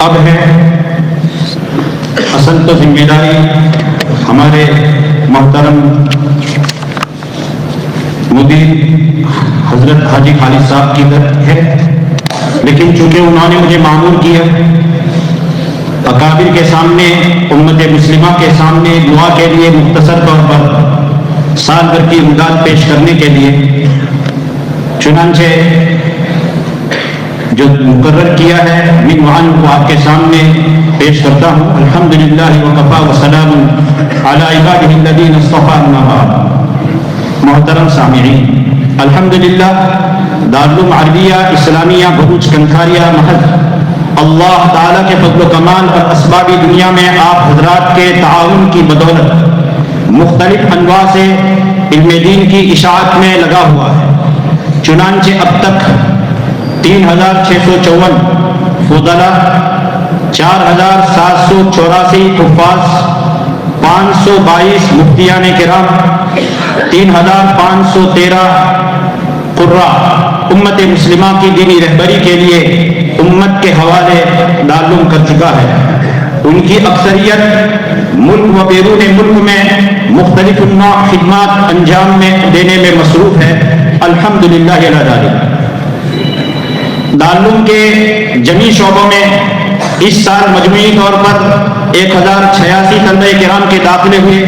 اب ہے اصل تو ذمہ داری ہمارے محترم مدیر حضرت حاجی خالد صاحب کی ہے، لیکن چونکہ انہوں نے مجھے معمور کیا اکابر کے سامنے، امت مسلمہ کے سامنے دعا کے لیے مختصر طور پر سال بھر کی امداد پیش کرنے کے لیے، چنانچہ جو مقرر کیا ہے من وعن کو آپ کے سامنے پیش کرتا ہوں۔ الحمدللہ وکفا وسلام علی عبادہ الذین اصطفی اما بعد۔ محترم سامعین، الحمدللہ دارالعلوم عربیہ اسلامیہ بھروچ کنکھاریا محض اللہ تعالیٰ کے فضل و کمال اور اسباب دنیا میں آپ حضرات کے تعاون کی بدولت مختلف انواع سے علم دین کی اشاعت میں لگا ہوا ہے۔ چنانچہ اب تک 3654 فضلا، 4784 حفاظ، 522 مفتیان کرام، 3513 قراء امت مسلمہ کی دینی رہبری کے لیے امت کے حوالے دارالعلوم کر چکا ہے۔ ان کی اکثریت ملک و بیرون ملک میں مختلف انواع خدمات انجام میں دینے میں مصروف ہے۔ الحمدللہ علی ذالک۔ دارالعلوم کے جمیع شعبوں میں اس سال مجموعی طور پر 1086 طلبہ کرام کے داخلے ہوئے۔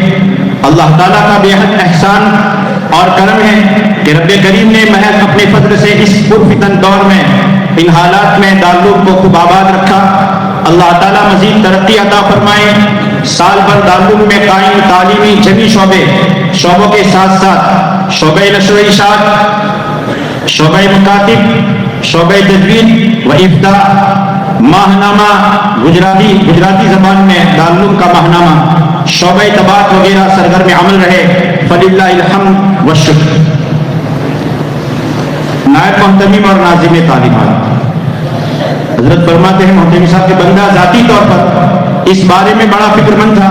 اللہ تعالیٰ کا بے حد احسان اور کرم ہے کہ رب کریم نے محض اپنے فضل سے اس پرفتن دور میں ان حالات میں دارالعلوم کو خوب آباد رکھا۔ اللہ تعالیٰ مزید ترقی عطا فرمائے۔ سال بھر دارالعلوم میں قائم تعلیمی جمیع شعبوں کے ساتھ ساتھ شعبہ نشر و اشاعت، شعبہ مکاتب، شعبہ تجوید و ابداع، ماہنامہ گجراتی زبان میں دارالعلوم کا ماہنامہ، شعبہ طباعت وغیرہ سرگرم عمل رہے۔ فللہ الحمد والشکر۔ نائب محتمم اور ناظم تعلیمات حضرت فرماتے ہیں محتمم صاحب کے بندہ ذاتی طور پر اس بارے میں بڑا فکر مند تھا،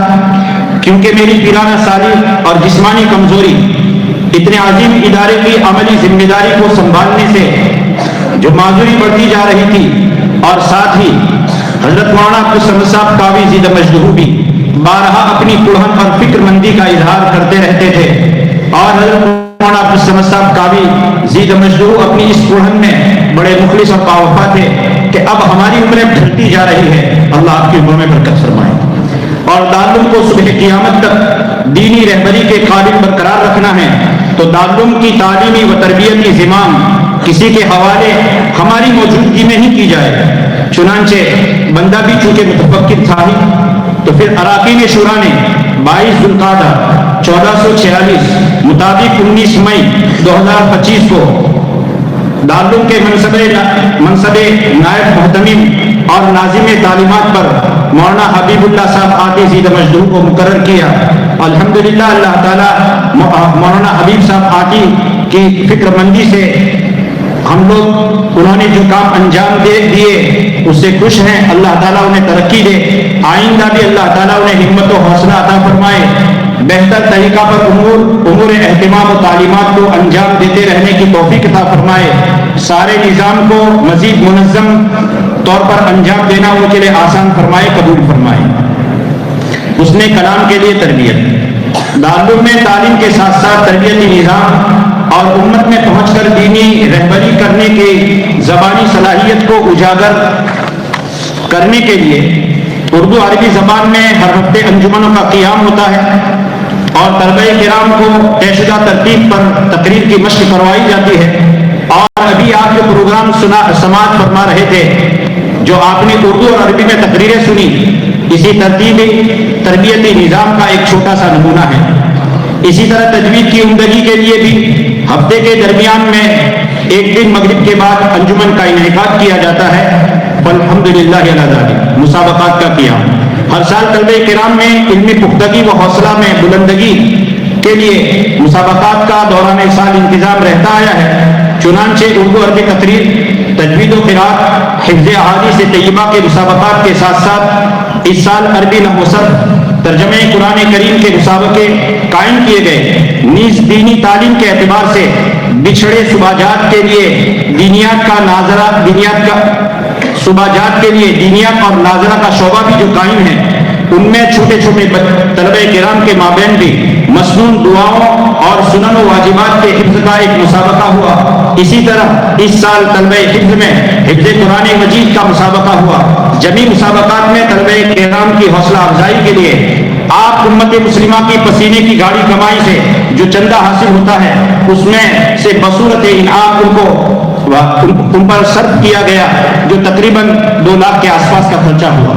کیونکہ میری پیرانہ سالی اور جسمانی کمزوری اتنے عظیم ادارے کی عملی ذمہ داری کو سنبھالنے سے جو معذوری بڑھتی جا رہی تھی، اور ساتھ ہی حضرت مولانا عبدالصمد صاحب قاوی زیدہ مجدہو بھی بارہا اپنی کڑھن اور فکر مندی کا اظہار کرتے رہتے تھے، اور حضرت مولانا عبدالصمد صاحب قاوی زیدہ مجدہو اپنی اس کڑھن میں بڑے مخلص اور باوفا تھے کہ اب ہماری عمریں ڈھلتی جا رہی ہے، اللہ آپ کی عمر میں برکت فرمائے۔ اور دارالعلوم کو صبح قیامت تک دینی رہبری کے قابل برقرار رکھنا ہے تو دارالعلوم کی تعلیمی و تربیتی زمام کسی کے حوالے ہماری موجودگی میں ہی کی جائے۔ چنانچہ بندہ بھی چونکہ متفکر تھا ہی، تو پھر اراکین شورا نے 22 ذوالقعدہ 1446 مطابق 19 مئی 2025 کو دارالعلوم کے منصب نائب محتمم اور ناظم تعلیمات پر مولانا حبیب اللہ صاحب آتی زیدہ مجدہو کو مقرر کیا۔ الحمدللہ اللہ تعالیٰ مولانا حبیب صاحب آتی کی فکر مندی سے ہم لوگ انہوں نے جو کام انجام دیے اس سے خوش ہیں۔ اللہ تعالیٰ انہیں ترقی دے، آئندہ بھی اللہ تعالیٰ انہیں ہمت و حوصلہ عطا فرمائے، بہتر طریقہ پر امور اہتمام و تعلیمات کو انجام دیتے رہنے کی توفیق عطا فرمائے، سارے نظام کو مزید منظم طور پر انجام دینا ان کے لیے آسان فرمائے، قبول فرمائے۔ اس نے کلام کے لیے تربیت، دارالعلوم میں تعلیم کے ساتھ ساتھ تربیتی نظام اور امت میں پہنچ کر دینی رہبری کرنے کی زبانی صلاحیت کو اجاگر کرنے کے لیے اردو عربی زبان میں ہر ہفتے انجمنوں کا قیام ہوتا ہے، اور طلبہ کرام کو طے شدہ ترتیب پر تقریر کی مشق کروائی جاتی ہے۔ اور ابھی آپ جو پروگرام سماعت فرما رہے تھے، جو آپ نے اردو اور عربی میں تقریریں سنی، اسی تربیتی نظام کا ایک چھوٹا سا نمونہ ہے۔ اسی طرح تجوید کی عمدگی کے لیے بھی ہفتے کے درمیان میں ایک دن مغرب کے بعد انجمن کا انعقاد کیا جاتا ہے۔ الحمدللہ علی ذالک۔ مسابقات کا قیام، ہر سال طلبہ کرام میں علمی پختگی و حوصلہ میں بلندگی کے لیے مسابقات کا دوران سال انتظام رہتا آیا ہے۔ چنانچہ اردو عربی تقریر، تجوید و قراءت، حفظ احادیث طیبہ کے مسابقات کے ساتھ ساتھ اس سال عربی نحو صرف، ترجمہ قرآن کریم کے مسابقے قائم کیے گئے۔ نیز دینی تعلیم کے اعتبار سے بچھڑے صوبہ جات کے لیے دینیات کا صبح جات کے لیے دینیات اور ناظرہ کا شعبہ بھی جو قائم ہے، ان میں چھوٹے چھوٹے طلبہ کرام کے مابین بھی مسنون دعاؤں اور سنن و واجبات کے حفظ کا ایک مسابقہ ہوا۔ اسی طرح اس سال طلبہ حفظ میں حفظ قرآن مجید کا مسابقہ ہوا۔ جمی مسابقات میں طلبہ کرام کی حوصلہ افزائی کے لیے آپ امت مسلمہ کی پسینے کی گاڑی کمائی سے جو چندہ حاصل ہوتا ہے، اس میں سے بصورت انعام ان پر صرف کیا گیا، جو تقریباً 2 لاکھ کے آس پاس کا خرچہ ہوا۔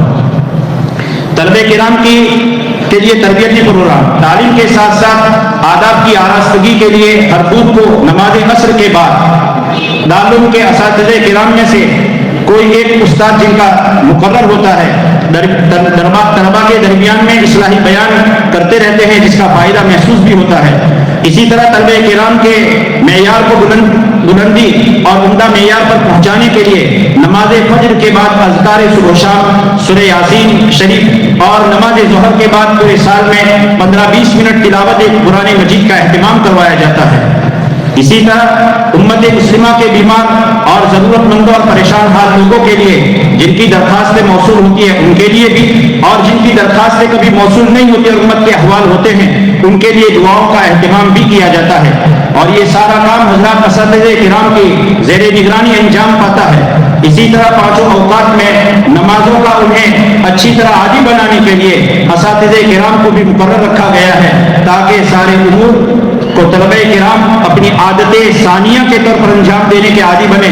طلبہ کرام کے لیے تربیتی پروگرام، تعلیم کے ساتھ ساتھ آداب کی آراستگی کے لیے ہر خود کو نماز عصر کے بعد دارالعلوم کے اساتذہ کرام میں سے کوئی ایک استاد جن کا مقرر ہوتا ہے، طلبا کے درمیان میں اصلاحی بیان کرتے رہتے ہیں، جس کا فائدہ محسوس بھی ہوتا ہے۔ اسی طرح طلبہ کرام کے معیار کو بلندی اور عمدہ معیار پر پہنچانے کے لیے نماز فجر کے بعد اذکار صبح و شام، سورہ یاسین شریف اور نماز ظہر کے بعد پورے سال میں 15-20 منٹ تلاوت قرآن مجید کا اہتمام کروایا جاتا ہے۔ اسی طرح امت مسلمہ کے بیمار اور ضرورت مندوں اور پریشان حال لوگوں کے لیے جن کی درخواستیں موصول ہوتی ہیں ان کے لیے بھی، اور جن کی درخواستیں کبھی موصول نہیں ہوتی اور امت کے احوال ہوتے ہیں ان کے لیے دعاؤں کا اہتمام بھی کیا جاتا ہے۔ اور یہ سارا کام حضرات اساتذہ کرام کی زیر نگرانی انجام پاتا ہے۔ اسی طرح 5 اوقات میں نمازوں کا انہیں اچھی طرح عادی بنانے کے لیے اساتذہ کرام کو بھی مقرر رکھا گیا ہے، تاکہ سارے امور کو طلبہ کرام اپنی عادت ثانیہ کے طور پر انجام دینے کے عادی بنے۔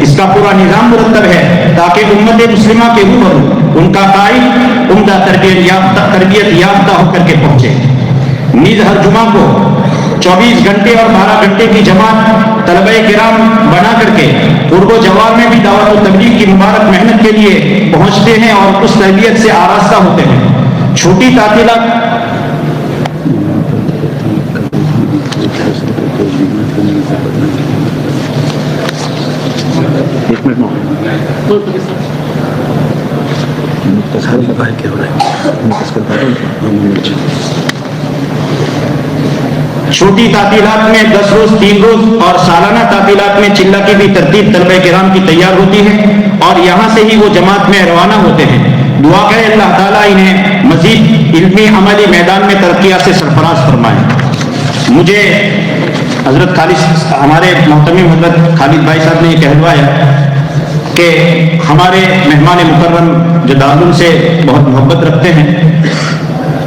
اس کا پورا نظام مرتب ہے تاکہ امت مسلمہ کے روبرو ان کا قائد عمدہ تربیت یافتہ ہو کر کے پہنچے۔ نیز ہر جمعہ کو 24 گھنٹے اور 12 گھنٹے کی جماعت طلبہ کرام بنا کر کے قرب و جوار میں بھی دعوت و تبلیغ کی مبارک محنت کے لیے پہنچتے ہیں اور اس تربیت سے آراستہ ہوتے ہیں۔ چھوٹی تعطیلات چھوٹی تعطیلات میں 10 روز 3 روز اور سالانہ تعطیلات میں چلہ کی بھی ترتیب طلبہ کرام کی تیار ہوتی ہے اور یہاں سے ہی وہ جماعت میں روانہ ہوتے ہیں۔ دعا کرے اللہ تعالیٰ انہیں مزید علمی عملی میدان میں ترقیات سے سرفراز فرمائے۔ مجھے حضرت خالد، ہمارے محترم حضرت خالد بھائی صاحب نے یہ کہلوایا کہ ہمارے مہمان مکرم جو دارالعلوم سے بہت محبت رکھتے ہیں،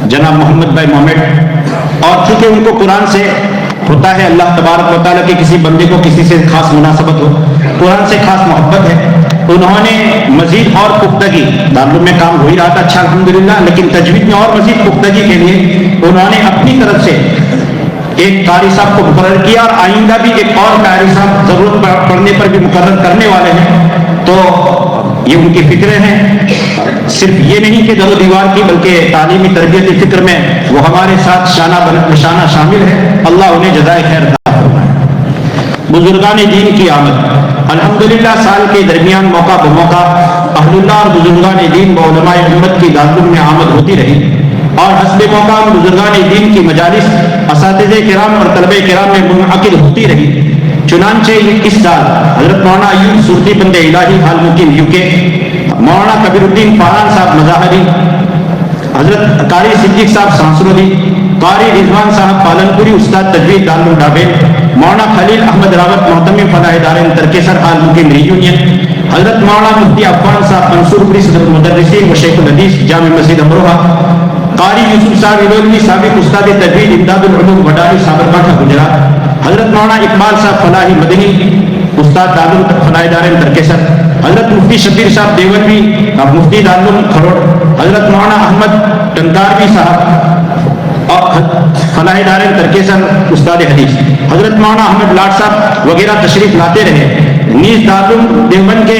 جناب محمد بھائی محمد، اور چونکہ ان کو قرآن سے ہوتا ہے، اللہ تبارک و تعالیٰ کے کسی بندے کو کسی سے خاص مناسبت ہو، قرآن سے خاص محبت ہے، انہوں نے مزید اور پختگی، دارالعلوم میں کام ہو ہی رہا تھا اچھا الحمدللہ، لیکن تجوید میں اور مزید پختگی کے لیے انہوں نے اپنی طرف سے ایک قاری صاحب کو مقرر کیا، اور آئندہ بھی ایک اور قاری صاحب ضرورت پڑنے پر بھی مقرر کرنے والے ہیں۔ تو یہ ان کی فکریں ہیں، صرف یہ نہیں کہ در و دیوار کی، بلکہ تعلیمی تربیتی فکر میں وہ ہمارے ساتھ شانہ شامل ہے۔ اللہ انہیں جزائے خیر عطا فرمائے۔ بزرگان دین کی آمد، الحمدللہ سال کے درمیان موقع بموقع اہل اللہ اور بزرگان دین و علماء امت کی دارالعلوم میں آمد ہوتی رہی، اور حسب موقع بزرگان دین کی مجالس اساتذہ کرام اور طلبہ کرام میں منعقد ہوتی رہی۔ چنانچہ اس سال حضرت مولانا ایوب صورتی بند الہی حال مقیم UK، مولانا کبیر الدین فاران صاحب مظاہری، حضرت قاری صدیق صاحب سانسرودی، قاری رضوان صاحب پالنپوری استاد تجوید دارالعلوم ڈابے، مولانا خلیل احمد راوت محتمم فلاح دارین ترکیسر حال مقیم ریونین، حضرت مولانا مفتی عفان صاحب منصور پوری صدر المدرسین و شیخ الحدیث جامع مسجد امروہہ، قاری یوسف صاحب الولوی سابق استاد تجوید امداد العلوم وڈالی سابرکانٹھا گجرات، حضرت مولانا اقبال صاحب فلاحی مدنی استاد دارالعلوم فلاح دارین ترکیسر، حضرت مفتی شبیر صاحب دیوبندی مفتی دارالعلوم کھروڑ، حضرت مولانا احمد ٹنکاروی صاحب اور فلاح دارین ترکیسر استاد حدیث، حضرت مولانا احمد لاٹ صاحب وغیرہ تشریف لاتے رہے۔ نیز دارالعلوم دیوبند کے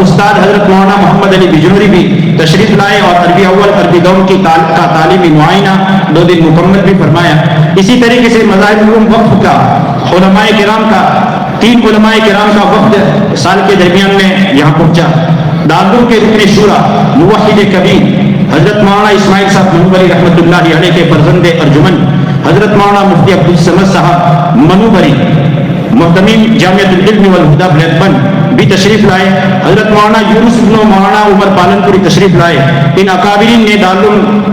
استاد حضرت مولانا محمد علی بجنوری بھی تشریف لائے اور عربی اول عربی دوم کی کا تعلیمی معائنہ 2 دن مکمل بھی فرمایا۔ اسی طریقے سے مذاہب علوم وقف کا علماء کرام کا 3 علماء کرام کا وفد سال کے درمیان میں یہاں پہنچا۔ دارالعلوم کے رکن شورا موحد کبیر حضرت مولانا اسماعیل صاحب منوبری رحمۃ اللہ علیہ کے فرزند ارجمن، حضرت مولانا مفتی عبدالصمد صاحب منوبری محتمیم جامعۃ العلم والہدیٰ بلیکبن بھی تشریف لائے، حضرت مولانا یونس بن مولانا عمر پالن پوری تشریف لائے۔ ان اکابرین نے دارالعلوم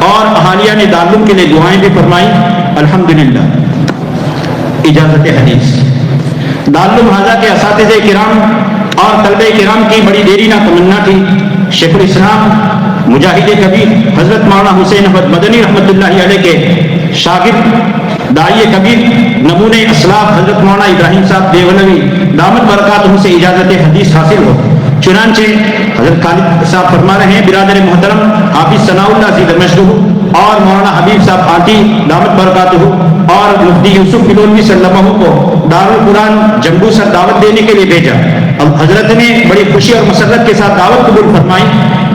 اور اہالیہ نے دارالعلوم کے لیے دعائیں بھی فرمائی۔ الحمدللہ۔ اجازت حدیث، دارالعلوم حاضہ کے اساتذہ کرام اور طلبہ کرام کی بڑی دیرینہ تمنا تھی۔ شیخ الاسلام مجاہد کبیر حضرت مولانا حسین احمد مدنی رحمۃ اللہ علیہ کے شاگرد داعی کبیر نمونہ اسلاف حضرت مولانا ابراہیم صاحب دیولوی دامت برکاتہ سے اجازت حدیث حاصل ہو۔ چنانچہ حضرت خالد صاحب فرما رہے ہیں، برادر محترم حافظ ثناء اللہ زی دمشق اور مولانا حبیب صاحب آتی دامت برکاتہ اور مفتی یوسف کلونوی صلی اللہ علیہ کو دارالقرآن جمبو سر دعوت دینے کے لیے بھیجا۔ اب حضرت نے بڑی خوشی اور مسرت کے ساتھ دعوت قبول فرمائی۔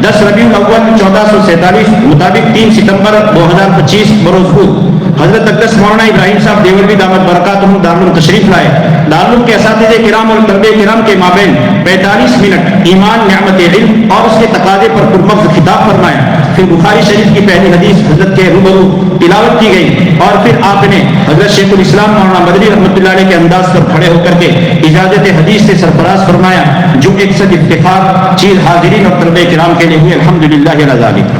10 ربیع الاول 1447 مطابق 3 ستمبر 2025 بروز بود حضرت اقدس مولانا ابراہیم صاحب دیولوی دامت برکاتہ دارالعلوم تشریف لائے۔ دارالعلوم کے اساتذہ کرام اور طلبہ کرام کے مابین 45 منٹ ایمان، نعمت علم اور اس کے تقاضے پر پرمغز خطاب فرمایا۔ پھر بخاری شریف کی پہلی حدیث حضرت کے روبرو تلاوت کی گئی اور پھر آپ نے حضرت شیخ الاسلام مولانا مدنی رحمۃ اللہ علیہ کے انداز پر کھڑے ہو کر کے اجازت حدیث سے سرفراز فرمایا، جو ایک صد افتخار چیز حاضرین اور طلبہ کرام کے لیے ہوئی۔ الحمدللہ علی ذالک۔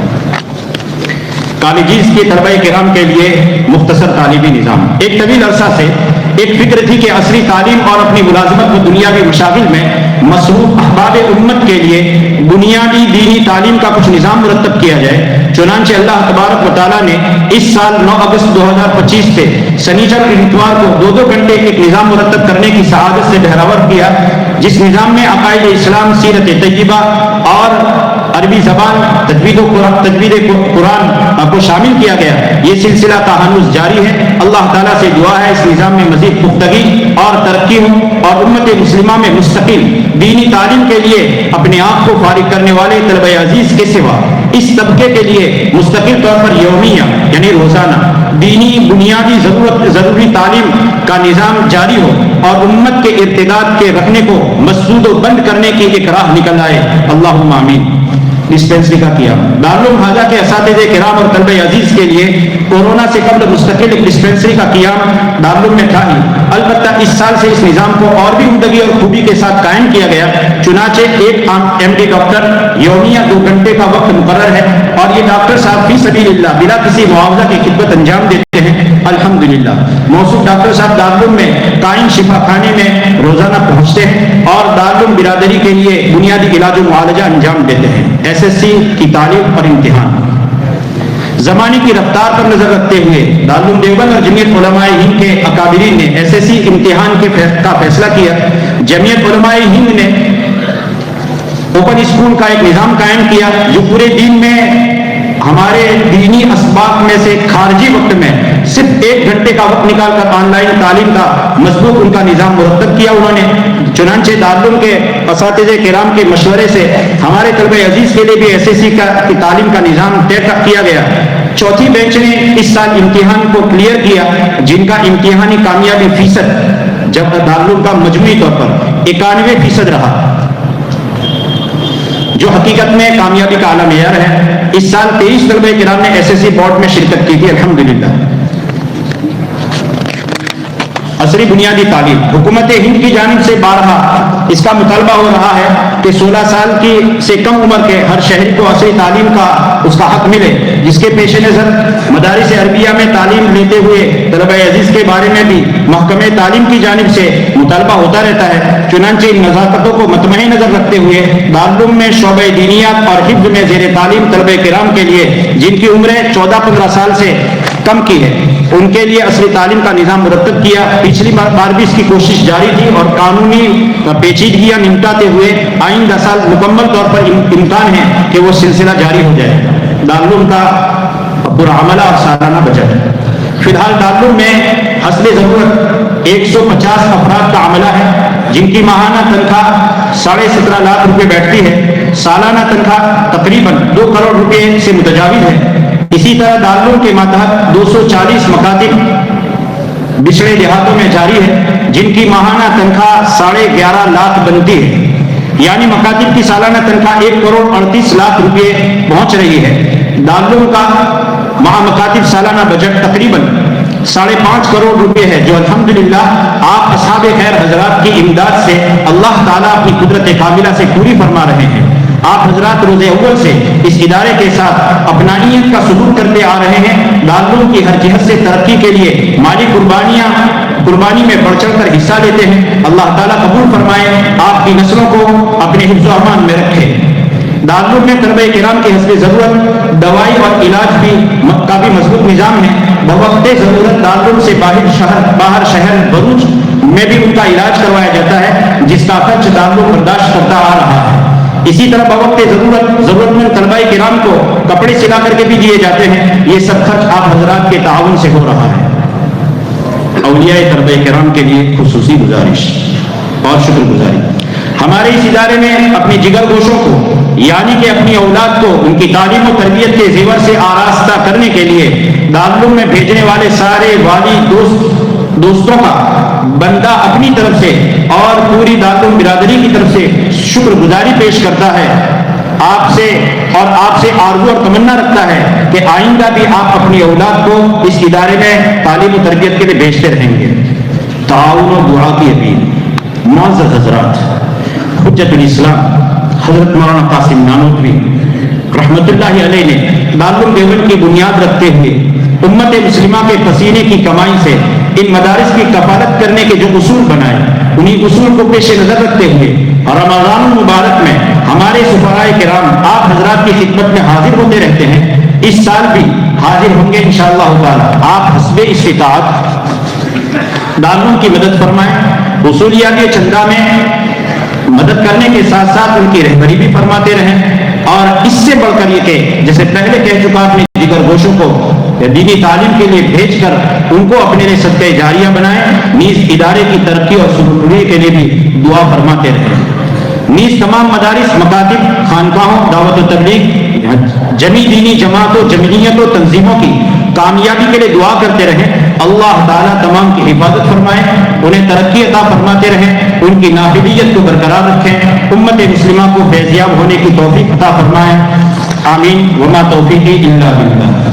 کالجیز کے طلبہ کرام کے لیے مختصر تعلیمی نظام۔ ایک طویل عرصہ سے ایک فکر تھی کہ عصری تعلیم اور اپنی ملازمت و دنیاوی مشاغل میں مصروف احباب امت کے لیے بنیادی دینی تعلیم کا کچھ نظام مرتب کیا جائے۔ چنانچہ اللہ تبارک و تعالیٰ نے اس سال 9 اگست 2025 سے سنیچر اور اتوار کو 2 گھنٹے ایک نظام مرتب کرنے کی سعادت سے بہراور کیا، جس نظام میں عقائد اسلام، سیرت طیبہ اور عربی زبان، تجوید قرآن کو شامل کیا گیا۔ یہ سلسلہ تاہنوز جاری ہے۔ اللہ تعالیٰ سے دعا ہے اس نظام میں مزید پختگی اور ترقی ہو اور امت مسلمہ میں مستقل دینی تعلیم کے لیے اپنے آپ کو فارغ کرنے والے طلبہ عزیز کے سوا اس طبقے کے لیے مستقل طور پر یومیہ یعنی روزانہ دینی بنیادی ضروری تعلیم کا نظام جاری ہو اور امت کے ارتداد کے رکھنے کو مسدود و بند کرنے کی ایک راہ نکل آئے۔ اللہم آمین۔ ڈسپینسری کا کیا دارالعلوم حاضہ کے اساتذہ کرام اور طلبہ عزیز کے لیے کورونا سے قبل مستقل ایک ڈسپینسری کا قیام دارالعلوم میں تھا ہی، البتہ اس سال سے اس نظام کو اور بھی عمدگی اور خوبی کے ساتھ قائم کیا گیا۔ چنانچہ ایک MD ڈاکٹر یومیہ 2 گھنٹے کا وقت مقرر ہے اور یہ ڈاکٹر صاحب فی سبیل اللہ بلا کسی معاوضہ کی خدمت انجام دیتے ہیں۔ الحمدللہ موصوف ڈاکٹر صاحب دارالعلوم میں قائم شفا خانے میں روزانہ پہنچتے ہیں اور دارالعلوم برادری کے لیے بنیادی علاج و معالجہ انجام دیتے ہیں۔ SSC کی تعلیم اور امتحان زمانے کی رفتار پر نظر رکھتے ہوئے دارالعلوم دیوبند اور جمعیت علماء ہند کے اکابرین نے SSC امتحان کا فیصلہ کیا۔ جمعیت علماء ہند نے اوپن اسکول کا ایک نظام قائم کیا جو پورے دن میں ہمارے دینی اسباق میں سے خارجی وقت میں صرف 1 گھنٹے کا وقت نکال کر آن لائن تعلیم کا مضبوط ان کا نظام مرتب کیا انہوں نے۔ چنانچہ دارالعلوم کے اساتذہ کرام کے مشورے سے ہمارے طلبہ عزیز کے لیے بھی SSC کی تعلیم کا نظام طے کیا گیا۔ چوتھی بینچ نے اس سال امتحان کو کلیئر کیا، جن کا امتحانی کامیابی فیصد جب دارالعلوم کا مجموعی طور پر 91% رہا، جو حقیقت میں کامیابی کا اعلیٰ معیار ہے۔ اس سال 23 طلبہ کرام نے SSC بورڈ میں شرکت کی تھی۔ الحمدللہ۔ عصری بنیادی تعلیم حکومت ہند کی جانب سے بارہا اس کا مطالبہ ہو رہا ہے کہ 16 سال کی سے کم عمر کے ہر شہری کو عصری تعلیم کا اس کا حق ملے، جس کے پیش نظر مدارس عربیہ میں تعلیم لیتے ہوئے طلبہ عزیز کے بارے میں بھی محکمہ تعلیم کی جانب سے مطالبہ ہوتا رہتا ہے۔ چنانچہ ان نزاکتوں کو مطمئن نظر رکھتے ہوئے دارالعلوم میں شعبہ دینیات اور حفظ میں زیر تعلیم طلبہ کرام کے لیے جن کی عمریں 14-15 سال سے کم کی ہے، ان کے لیے عصری تعلیم کا نظام مرتب کیا۔ پچھلی بار بھی اس کی کوشش جاری تھی اور قانونی پیچیدگیاں نمٹاتے ہوئے آئندہ سال مکمل طور پر امکان ہے کہ وہ سلسلہ جاری ہو جائے۔ دارالعلوم کا پرعملہ اور سالانہ بجٹ فی الحال دارالعلوم میں حسب ضرورت 150 افراد کا عملہ ہے، جن کی ماہانہ تنخواہ 17.5 لاکھ روپے بیٹھتی ہے۔ سالانہ تنخواہ تقریباً 2 کروڑ روپے سے متجاوز ہے۔ اسی طرح دارالعلوم کے ماتحت 240 مکاتب بچھڑے دیہاتوں میں جاری ہے، جن کی ماہانہ تنخواہ 11.5 لاکھ بنتی ہے، یعنی مکاتب کی سالانہ تنخواہ 1 کروڑ 38 لاکھ روپے پہنچ رہی ہے۔ دارالعلوم کا مکاتب سالانہ بجٹ تقریباً 5.5 کروڑ روپے ہے جو الحمدللہ آپ اصحاب خیر حضرات کی امداد سے اللہ تعالیٰ اپنی قدرت کاملہ سے پوری فرما رہے ہیں۔ آپ حضرات روز اول سے اس ادارے کے ساتھ اپنائیت کا سلوک کرتے آ رہے ہیں۔ دارالعلوم کی ہر جہت سے ترقی کے لیے مالی قربانی میں بڑھ چڑھ کر حصہ لیتے ہیں۔ اللہ تعالیٰ قبول فرمائے، آپ کی نسلوں کو اپنے حفظ و امان میں رکھے۔ دارالعلوم میں طلبہ کرام کی حسب ضرورت دوائی اور علاج کا بھی مضبوط نظام ہے۔ بوقت ضرورت دارالعلوم سے باہر شہر بروچ میں بھی ان کا علاج کروایا جاتا ہے، جس کا خرچ دارالعلوم برداشت کرتا آ رہا ہے۔ اسی طرح بوقت ضرورت مند طلبہ کرام کو کپڑے سلا کر کے بھی دیے جاتے ہیں۔ یہ سب خرچ آپ حضرات کے تعاون سے ہو رہا ہے۔ اولیاء طلبہ کرام کے لیے خصوصی گزارش اور شکر گزاری، ہمارے اس ادارے میں اپنے جگر گوشوں کو یعنی کہ اپنی اولاد کو ان کی تعلیم و تربیت کے زیور سے آراستہ کرنے کے لیے دارالعلوم میں بھیجنے والے سارے والی دوستوں کا بندہ اپنی طرف سے اور پوری دارالعلوم برادری کی طرف سے شکر گزاری پیش کرتا ہے۔ آپ سے آرزو اور تمنا رکھتا ہے کہ آئندہ بھی آپ اپنی اولاد کو اس ادارے میں تعلیم و تربیت کے لیے بھیجتے رہیں گے۔ تعاون و دعا کی اپیل۔ معزز حضرات، حجت الاسلام حضرت مولانا قاسم نانوتوی رحمت اللہ علیہ نے دارالعلوم دیوبند کی بنیاد رکھتے ہوئے امت مسلمہ کے پسینے کی کمائی سے ان مدارس کی کفالت کرنے کے جو اصول بنائے، انہی اصول کو پیش نظر رکھتے ہوئے رمضان المبارک میں ہمارے سفرائے کرام آپ حضرات کی خدمت میں حاضر ہوتے رہتے ہیں۔ اس سال بھی حاضر ہوں گے انشاءاللہ تعالی۔ آپ حسب استطاعت دارالعلوم کی مدد فرمائیں، اصولیات چندہ میں مدد کرنے کے ساتھ ساتھ ان کی رہبری بھی فرماتے رہیں، اور اس سے بڑھ کر یہ کہ جیسے پہلے کہہ چکا اپنے دیگر گوشوں کو دینی تعلیم کے لیے بھیج کر ان کو اپنے لیے صدقہ جاریہ بنائیں، نیز ادارے کی ترقی اور سربراہی کے لیے بھی دعا فرماتے رہیں۔ نیز تمام مدارس، مکاتب، خانقاہوں، دعوت و تبلیغ، جمی دینی جماعتوں، جمعیتوں، تنظیموں کی کامیابی کے لیے دعا کرتے رہیں۔ اللہ تعالیٰ تمام کی حفاظت فرمائے، انہیں ترقی عطا فرماتے رہیں، ان کی نافذیت کو برقرار رکھیں، امت مسلمہ کو فیضیاب ہونے کی توفیق عطا فرمائیں۔ آمین۔ وما توفیقی الا باللہ۔